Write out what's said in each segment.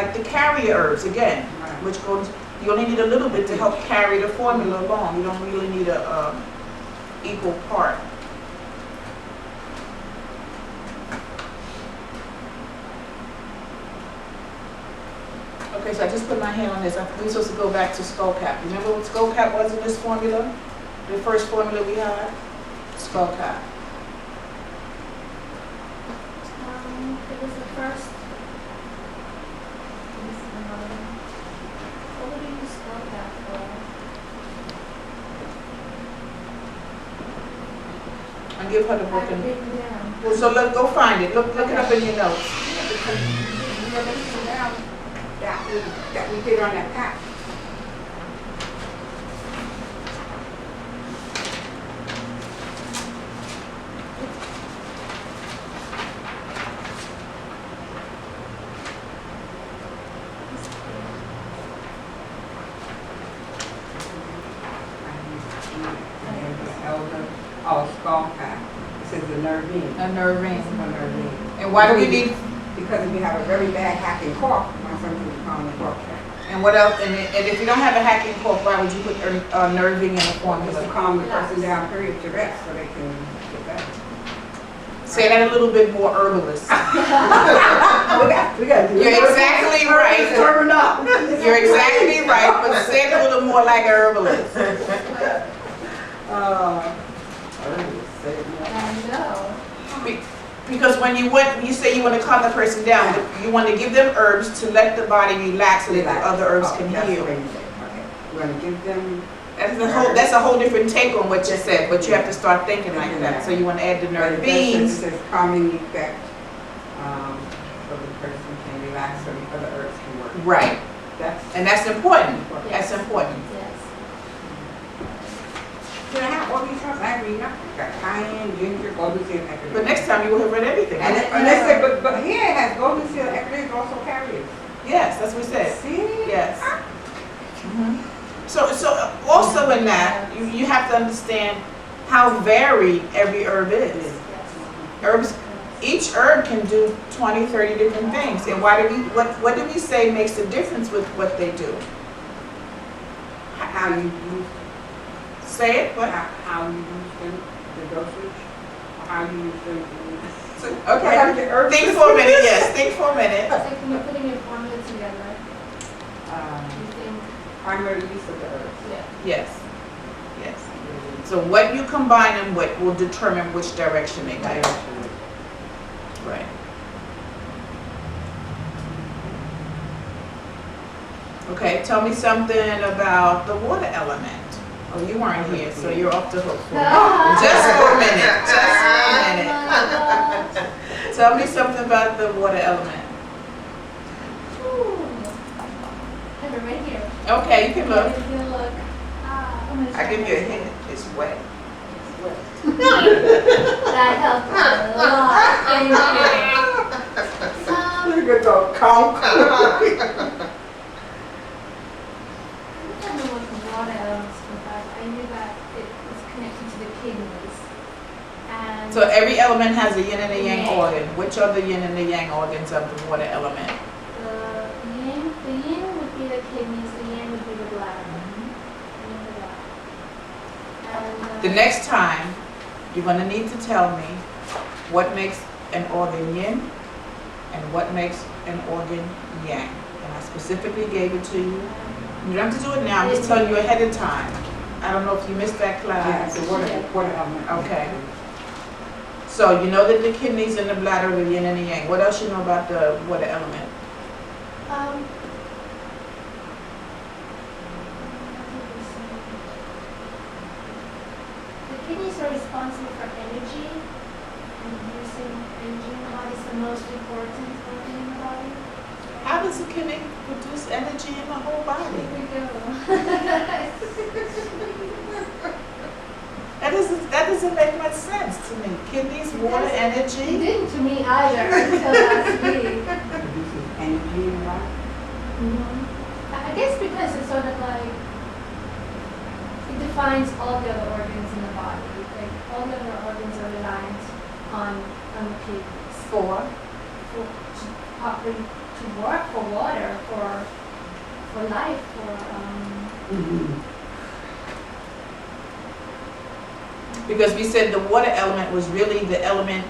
like the carrier herbs again, Right. which goes, you only need a little bit to help carry the formula along. You don't really need a equal part. Okay, so I just put my hand on this. We're supposed to go back to skullcap. Remember what skullcap was in this formula? The first formula we had? Skullcap. It was the first. What would you spell that for? And give her the book. I And, written down. well, so go find it. Look it up in your notes. That we did on that pack. Elder, skull pack. It says the nervine. A nervine. A nervine. And why do we need? Because if you have a very bad hacking cough, my son can call the cough pack. And what else? And if you don't have a hacking cough, why would you put nerving in the Just to formula? calm the person down, period, to rest, so they can get better. Say that a little bit more herbalist. We got to do You're exactly right. Turn up. You're exactly right, but say it a little more like a herbalist. I know. Because when you say you want to calm the person down, you want to give them herbs to let the body relax so that the other herbs can heal. Okay. We're going to give them. That's a whole different take on what you said, but you have to start thinking like that. So you want to add the nervines. It says calming effect, so the person can relax, so the other herbs can work. Right, and that's important. Yes. That's important. Yes. Can I have all these herbs? I read up. Got cayenne, ginger, golden seal, echinacea. But next time you will have read everything. And they say, but here it has golden seal, echinacea also carriers. Yes, that's what we said. See? Yes. Mhm. So also in that, you have to understand how varied every herb is. Yes. Herbs, each herb can do 20, 30 different things. And what do we say makes a difference with what they do? How you use, Say it, what? how you use them, the dosage, how you use them. Okay, think for a minute, yes, think for a minute. So when you're putting your formula together, Um, you think, primary use of the herbs. yeah. Yes, yes. So what you combine them with will determine which direction they go. Right. Okay, tell me something about the water element. Oh, you weren't here, so you're off the hook for it. Just for a minute, just for a minute. Tell me something about the water element. Have it right here. Okay, you can look. If you look, I'm gonna I try give you a this. hint, it's wet. That helped a lot. Thank you. Look at the conch. I don't know what the water elements were, but I knew that it was connected to the kidneys. And So every element has a yin and a yang Yang. organ. Which are the yin and the yang organs of the water element? the yin would be the kidneys, the yang would be the bladder. Yin and the bladder. And, The next time, you're gonna need to tell me what makes an organ yin and what makes an organ yang. And I specifically gave it to you. You don't have to do it now, I'm just telling you ahead of time. I don't know if you missed that class. The water element. Okay. So you know that the kidneys and the bladder are the yin and the yang. What else you know about the water element? The kidneys are responsible for energy and producing energy in the body. It's the most important organ in the body. How does the kidney produce energy in the whole body? Here we go. That doesn't make much sense to me. Kidneys, water, It energy. didn't to me either until last week. Produces energy in the body. I guess because it's sort of like, it defines all the other organs in the body. Like, all the other organs are reliant on the kidneys. For For properly to work for water, for life, Because we said the water element was really the element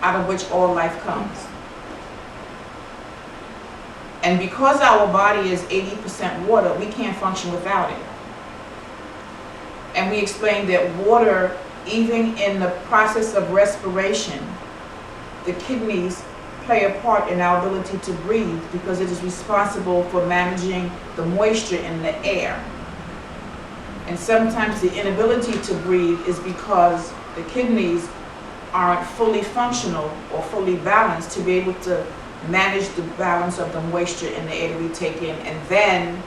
out of which all life comes. And because our body is 80% water, we can't function without it. And we explained that water, even in the process of respiration, the kidneys play a part in our ability to breathe because it is responsible for managing the moisture in the air. And sometimes the inability to breathe is because the kidneys aren't fully functional or fully balanced to be able to manage the balance of the moisture in the air that we take in, and then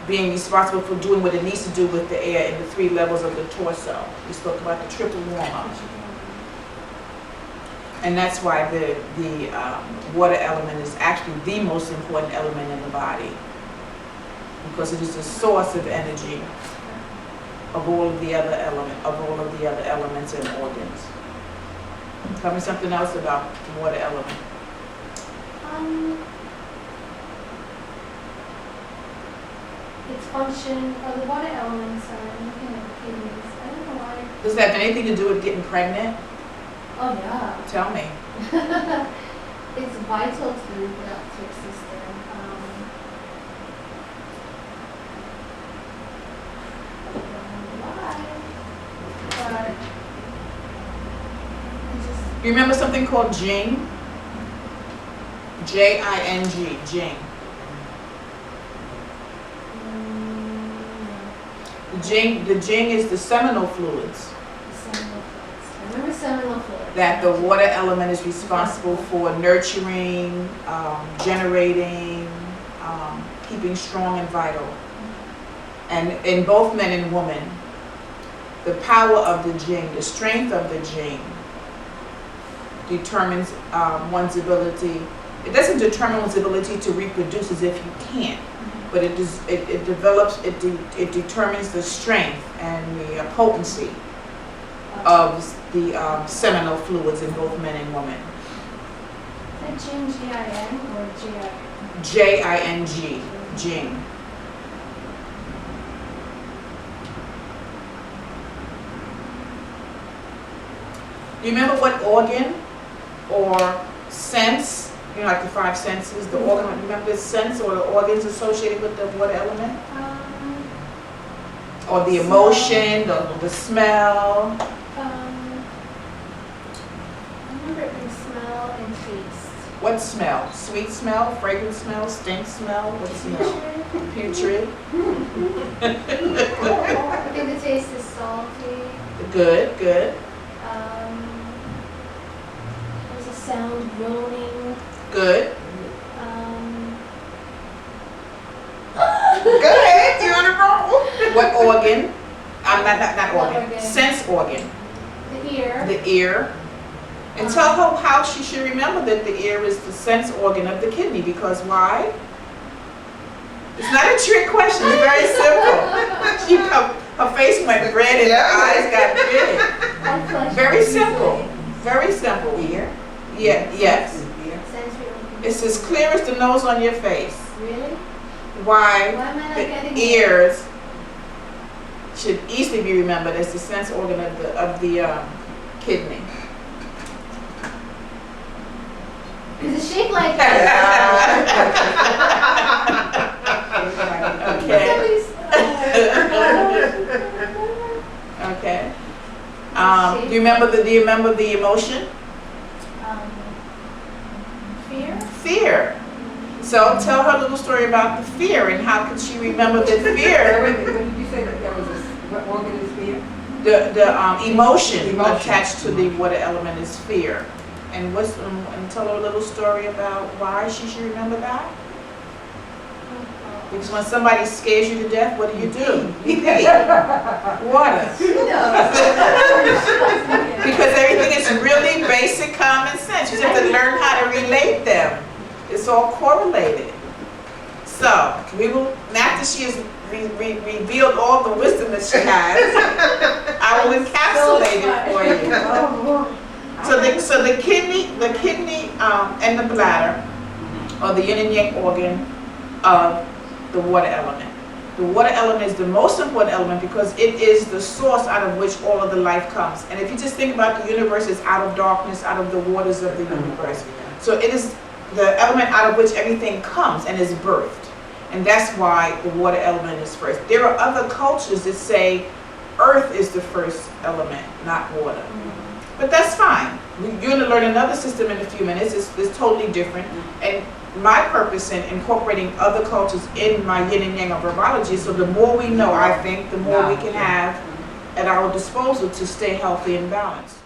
being responsible for doing what it needs to do with the air in the 3 levels of the torso. We spoke about the triple warm-up. And that's why the water element is actually the most important element in the body, because it is the source of energy of all of the other elements and organs. Tell me something else about the water element. its function, or the water elements are looking at the kidneys. I don't know why. Does that have anything to do with getting pregnant? Oh yeah. Tell me. It's vital to the reproductive system. I don't know why, but it just You remember something called Jing? J-I-N-G, Jing. The Jing is the seminal fluids seminal fluids. I remember seminal fluids. that the water element is responsible for nurturing, generating, keeping strong and vital. And in both men and women, the power of the Jing, the strength of the Jing, determines one's ability. It doesn't determine one's ability to reproduce as if you can't, but it determines the strength and the potency of the seminal fluids in both men and women. Is that Jing, G-I-N or G-I-N? J-I-N-G, Jing. Do you remember what organ or sense, you know, like the 5 senses, the organ, remember the sense or the organs associated with the water element? Or the emotion, the smell? I remember it being smell and taste. What smell? Sweet smell, fragrant smell, stink smell, what smell? Putrid. I think the taste is salty. Good, good, There's a sound groaning. good. Um, Go ahead, you're on the roll. What organ? Not What organ. organ? Sense organ. The ear. The ear. And tell her how she should remember that the ear is the sense organ of the kidney, because why? It's not a trick question, it's very simple. Her face went red and her eyes got big. I flush Very easily. simple. Very simple. Ear? Yeah, yes. Ear. Sensory organ. It's as clear as the nose on your face. Really? Why Why am I not getting the it? ears should easily be remembered as the sense organ of the kidney. Is it shaped like that? Okay. Okay. Do you remember the emotion? Fear? Fear. So tell her a little story about the fear and how could she remember the fear, Wait a minute, what did you say that there was what organ is fear? the emotion Emotion. attached to the water element is fear. And and tell her a little story about why she should remember that. Because when somebody scares you to death, what do? You pee. Water. Because everything is really basic common sense. You just have to learn how to relate them. It's all correlated. So, we will, after she has revealed all the wisdom that she has, I will encapsulate it for you. So the kidney, and the bladder are the yin and yang organ of the water element. The water element is the most important element because it is the source out of which all of the life comes. And if you just think about the universe, it's out of darkness, out of the waters of the universe. So it is the element out of which everything comes and is birthed. And that's why the water element is first. There are other cultures that say earth is the first element, not water. But that's fine. You're going to learn another system in a few minutes. It's totally different. And my purpose in incorporating other cultures in my yin and yang of herbology, so the more we know, I think, the more we can have at our disposal to stay healthy and balanced.